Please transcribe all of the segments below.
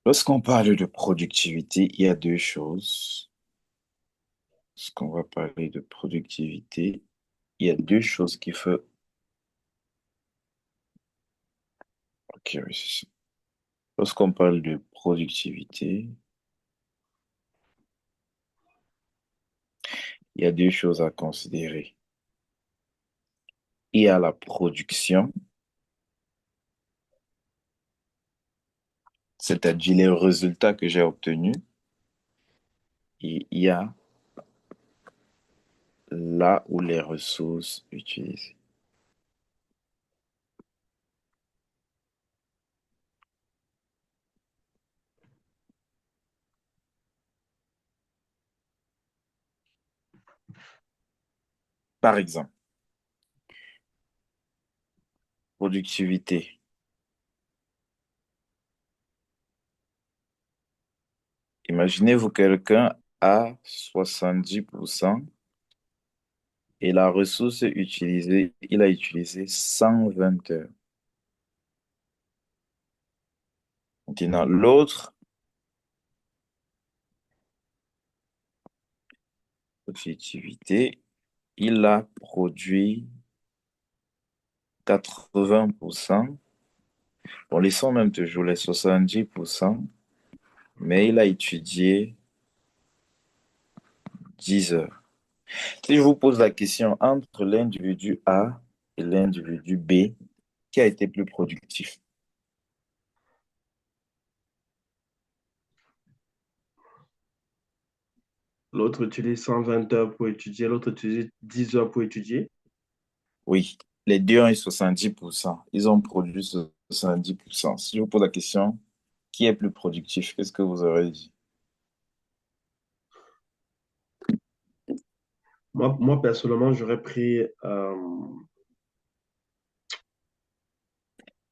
Lorsqu'on parle de productivité, il y a deux choses. Lorsqu'on va parler de productivité, il y a deux choses qu'il faut. Ok, oui, c'est ça. Lorsqu'on parle de productivité, il y a deux choses à considérer. Il y a la production, c'est-à-dire les résultats que j'ai obtenus, et il y a là où les ressources utilisées. Par exemple, productivité. Imaginez-vous quelqu'un à 70%. Et la ressource utilisée, il a utilisé 120 heures. Maintenant, l'autre activité, il a produit 80%. Bon, laissons même toujours les 70%, mais il a étudié 10 heures. Si je vous pose la question entre l'individu A et l'individu B, qui a été plus productif? L'autre utilise 120 heures pour étudier, l'autre utilise 10 heures pour étudier. Oui, les deux ont eu 70%. Ils ont produit 70%. Si je vous pose la question, qui est plus productif? Qu'est-ce que vous aurez dit? Moi personnellement, j'aurais pris...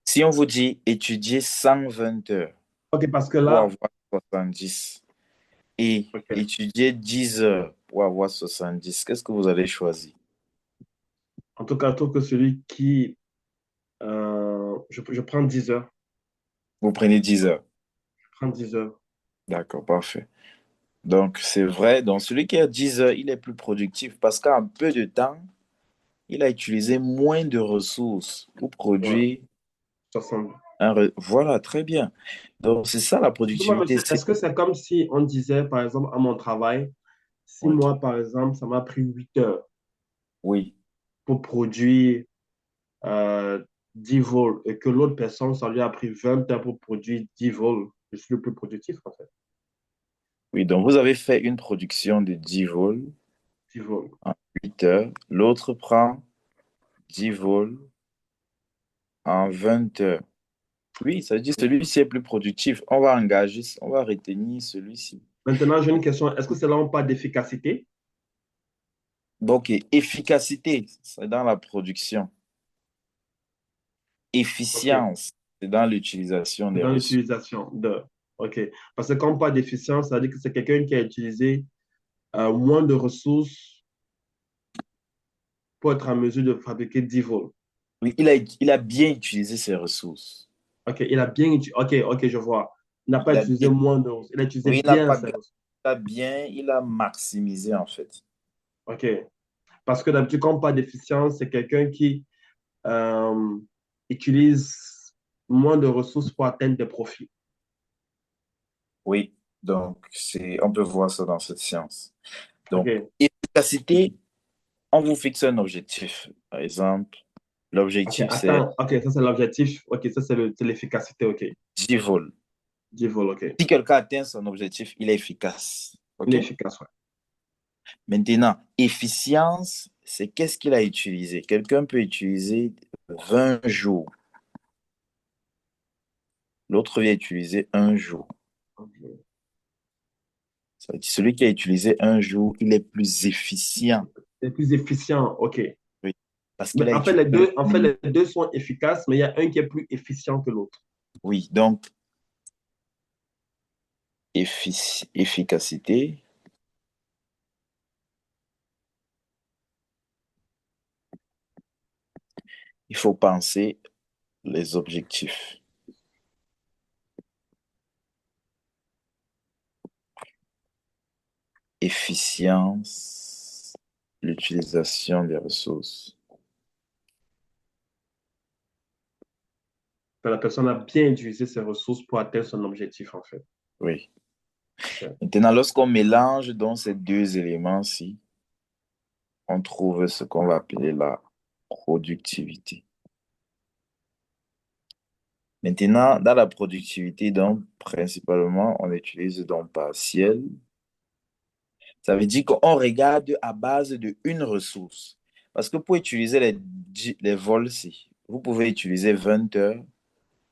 Si on vous dit étudier 120 heures Ok, parce que pour là, avoir 70 et ok. étudier 10 heures pour avoir 70, qu'est-ce que vous allez choisir? En tout cas, je trouve que celui qui... je prends 10 heures. Vous prenez 10 heures. Je prends 10 heures. D'accord, parfait. Donc, c'est vrai, donc celui qui a 10 heures, il est plus productif parce qu'en peu de temps, il a utilisé moins de ressources pour Ouais, produire 60. Voilà, très bien. Donc, c'est ça la Excuse-moi, productivité. monsieur, est-ce que c'est comme si on disait, par exemple, à mon travail, si Oui, moi, par exemple, ça m'a pris 8 heures oui, pour produire euh, 10 vols et que l'autre personne, ça lui a pris 20 heures pour produire 10 vols, je suis le plus productif, en fait. oui. Donc, vous avez fait une production de 10 vols 10 vols. en 8 heures. L'autre prend 10 vols en 20 heures. Oui, ça veut dire celui-ci est plus productif. On va engager, on va retenir celui-ci. Maintenant, j'ai une question. Est-ce que c'est là où on parle d'efficacité? Donc, efficacité, c'est dans la production. OK. Efficience, c'est dans l'utilisation C'est des dans ressources. l'utilisation de. OK. Parce que quand on parle d'efficience, ça veut dire que c'est quelqu'un qui a utilisé moins de ressources pour être en mesure de fabriquer 10 vols. Oui, il a bien utilisé ses ressources. OK. Il a bien utilisé. OK. OK. Je vois. Il n'a pas Il a utilisé bien, moins de ressources. Il a utilisé oui, il n'a bien pas ses gagné, ressources. il a maximisé en fait. OK. Parce que d'habitude, quand on parle d'efficience, c'est quelqu'un qui euh, utilise moins de ressources pour atteindre des profits. Oui, donc on peut voir ça dans cette science. Donc, OK. efficacité, on vous fixe un objectif. Par exemple, OK. l'objectif c'est Attends. OK. Ça, c'est l'objectif. OK. Ça, c'est l'efficacité. OK. 10 vols. 10 vols. OK. Si quelqu'un atteint son objectif, il est efficace. Il OK? est efficace. Ouais. Maintenant, efficience, c'est qu'est-ce qu'il a utilisé? Quelqu'un peut utiliser 20 jours. L'autre vient utiliser un jour. OK. Ça veut dire celui qui a utilisé un jour, il est plus efficient. C'est plus efficient. OK. Oui. Parce Mais qu'il a utilisé un en fait, jour. les deux sont efficaces, mais il y a un qui est plus efficient que l'autre. Oui, donc efficacité, il faut penser les objectifs. efficience, l'utilisation des ressources. La personne a bien utilisé ses ressources pour atteindre son objectif, en fait. Oui. Ok. Maintenant, lorsqu'on mélange donc ces deux éléments-ci, on trouve ce qu'on va appeler la productivité. Maintenant, dans la productivité, donc, principalement, on utilise donc partiel. Ça veut dire qu'on regarde à base de une ressource. Parce que pour utiliser les vols-ci, vous pouvez utiliser 20 heures.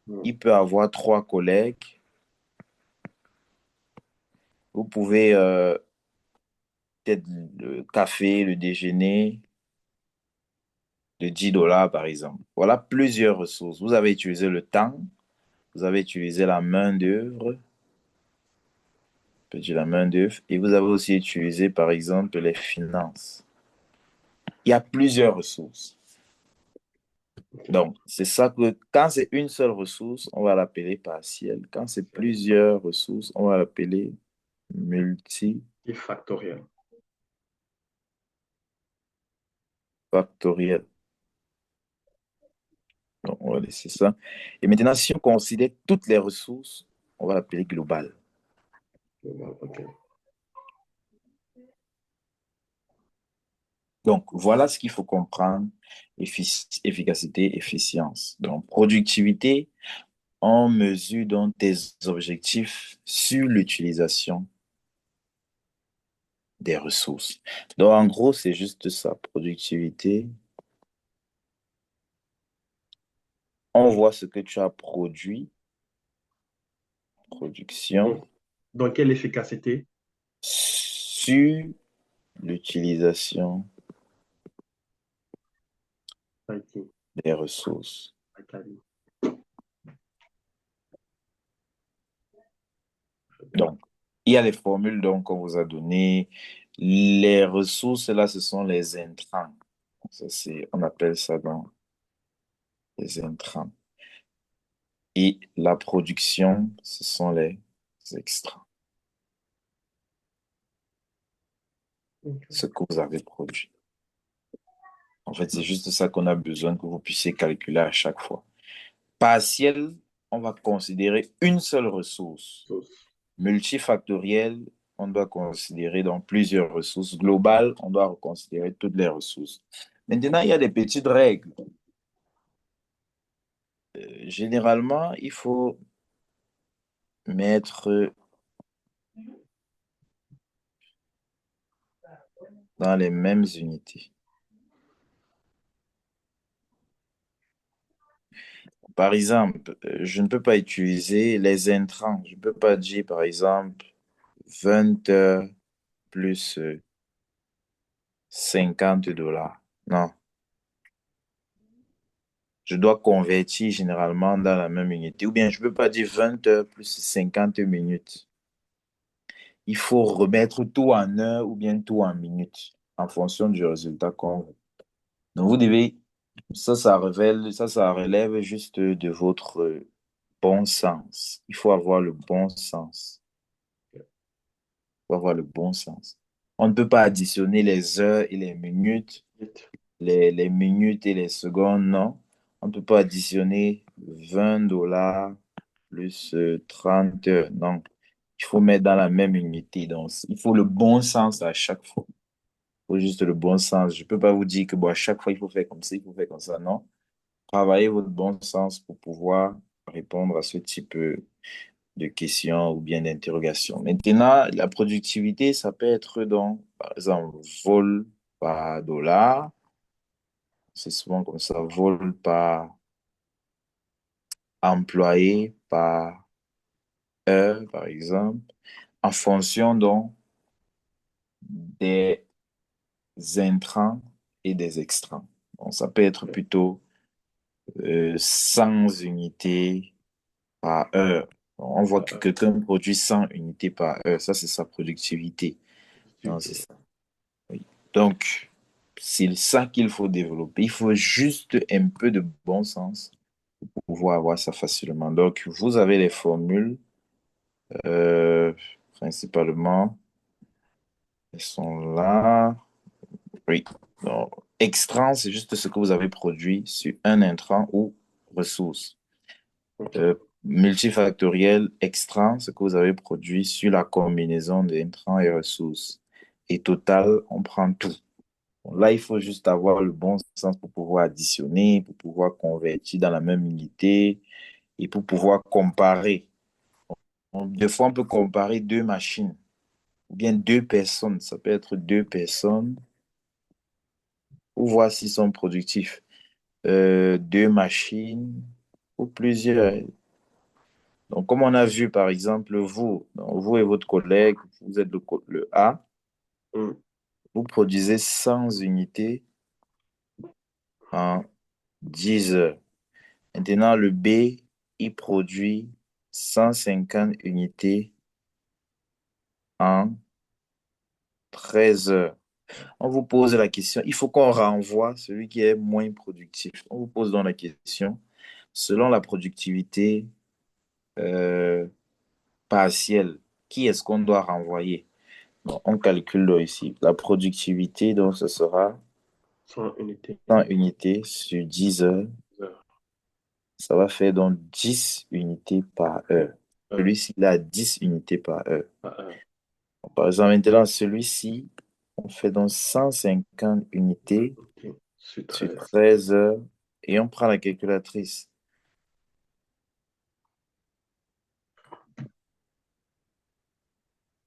Hmm. Il peut avoir trois collègues. Vous pouvez peut-être le café, le déjeuner de 10 dollars, par exemple. Voilà plusieurs ressources. Vous avez utilisé le temps, vous avez utilisé la main-d'œuvre, la main-d'œuvre, et vous avez aussi utilisé, par exemple, les finances. Il y a plusieurs ressources. Donc, c'est ça que quand c'est une seule ressource, on va l'appeler partielle. Quand c'est plusieurs ressources, on va l'appeler multifactoriel. Et factoriel. Donc, on va laisser ça. Et maintenant, si on considère toutes les ressources, on va l'appeler global. Ok. Donc, voilà ce qu'il faut comprendre. Efficacité, efficience. Donc, productivité, on mesure donc tes objectifs sur l'utilisation des ressources. Donc, en gros, c'est juste ça. Productivité, on voit ce que tu as produit, production, Donc, quelle efficacité? sur l'utilisation Ok. des ressources. Ok. Donc, il y a les formules donc, qu'on vous a données. Les ressources, là, ce sont les intrants. Ça, on appelle ça donc les intrants. Et la production, ce sont les extras. Ce que vous avez produit. En fait, c'est juste ça qu'on a besoin que vous puissiez calculer à chaque fois. Partiel, on va considérer une seule ressource. Multifactoriel, on doit considérer donc plusieurs ressources. Global, on doit considérer toutes les ressources. Maintenant, il y a des petites règles. Généralement, il faut mettre dans les mêmes unités. Par exemple, je ne peux pas utiliser les intrants. Je ne peux pas dire, par exemple, 20 heures plus 50 dollars. Non, je dois convertir généralement dans la même unité. Ou bien je ne peux pas dire 20 heures plus 50 minutes. Il faut remettre tout en heures ou bien tout en minutes en fonction du résultat qu'on veut. Donc vous devez, ça relève juste de votre bon sens. Il faut avoir le bon sens. Il faut avoir le bon sens. On ne peut pas additionner les heures et les minutes, les minutes et les secondes, non. On ne peut pas additionner 20 dollars plus 30 heures, non. Il faut mettre dans la même unité. Donc, il faut le bon sens à chaque fois. Il faut juste le bon sens. Je ne peux pas vous dire que bon, à chaque fois, il faut faire comme ça, il faut faire comme ça, non. Travaillez votre bon sens pour pouvoir répondre à ce type de questions ou bien d'interrogations. Maintenant, la productivité, ça peut être donc, par exemple, vol par dollar. C'est souvent comme ça, vol par employé par heure, par exemple, en fonction donc des intrants et des extrants. Donc, ça peut être plutôt 100 unités par heure. On voit que quelqu'un produit 100 unités par heure. Ça, c'est sa productivité. Non, c'est ça. Oui. Donc, c'est ça qu'il faut développer. Il faut juste un peu de bon sens pour pouvoir avoir ça facilement. Donc, vous avez les formules, euh, principalement. Elles sont là. Oui. Donc, extrant, c'est juste ce que vous avez produit sur un intrant ou ressource. OK. Multifactoriel, extrant, ce que vous avez produit sur la combinaison d'intrants et ressources. Et total, on prend tout. Bon, là, il faut juste avoir le bon sens pour pouvoir additionner, pour pouvoir convertir dans la même unité et pour pouvoir comparer. Des fois, on peut comparer deux machines ou bien deux personnes. Ça peut être deux personnes pour voir s'ils sont productifs. Deux machines ou plusieurs. Donc, comme on a vu, par exemple, vous, donc, vous et votre collègue, vous êtes le A, Hmm. vous produisez 100 unités en 10 heures. Maintenant, le B, il produit 150 unités en 13 heures. On vous pose la question, il faut qu'on renvoie celui qui est moins productif. On vous pose donc la question, selon la productivité euh, partielle, qui est-ce qu'on doit renvoyer? Bon, on calcule donc ici. La productivité, donc, ce sera 100 unités. 100 unités sur 10 heures. Ça va faire donc 10 unités par heure. Euh, Celui-ci, il a 10 unités par heure. euh, Par exemple, maintenant, celui-ci, on fait donc 150 unités ok. Sur sur 13. 13 heures et on prend la calculatrice.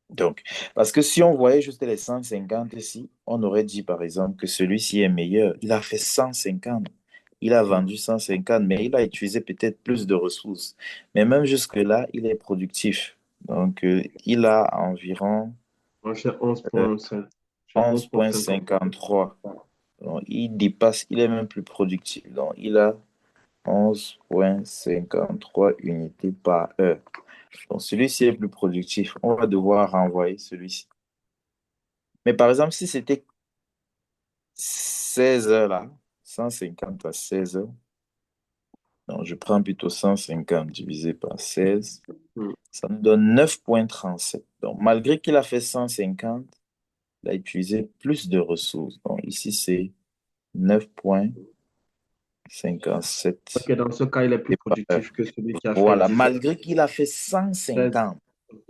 Donc, parce que si on voyait juste les 150 ici, on aurait dit par exemple que celui-ci est meilleur. Il a fait 150. Il a Hmm. vendu 150, mais il a utilisé peut-être plus de ressources. Mais même jusque-là, il est productif. Donc, il a environ Moi, j'ai euh, 11,5. J'ai 11,53. 11,53. Donc, il dépasse, il est même plus productif. Donc, il a 11,53 unités par heure. Donc, celui-ci est plus productif. On va devoir renvoyer celui-ci. Mais par exemple, si c'était 16 heures là, 150 à 16 heures, donc je prends plutôt 150 divisé par 16, Hmm. ça nous donne 9,37. Donc, malgré qu'il a fait 150, il a utilisé plus de ressources. Donc, ici, c'est 9,57. Ok, dans ce cas, il est plus productif que celui qui a fait Voilà, 10 heures. malgré qu'il a fait 16 150,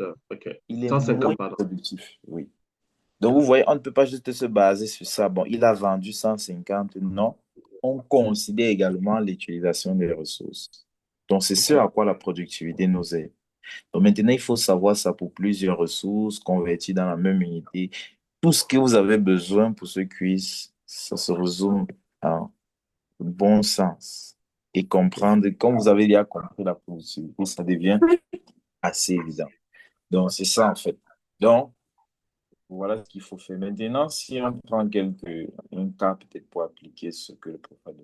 heures. Ok. il est moins 150, pardon. productif. Oui. Donc, vous voyez, on ne peut pas juste se baser sur ça. Bon, il a vendu 150. Non. On considère également l'utilisation des ressources. Donc, c'est ce Ok. à quoi la productivité nous aide. Donc, maintenant, il faut savoir ça pour plusieurs ressources converties dans la même unité. Tout ce que vous avez besoin pour ce quiz, ça se résume à bon sens. Et comprendre, quand vous avez déjà compris la productivité, ça devient assez évident. Donc, c'est ça, en fait. Donc, voilà ce qu'il faut faire. Maintenant, si on prend un cas peut-être pour appliquer ce que le prof a donné.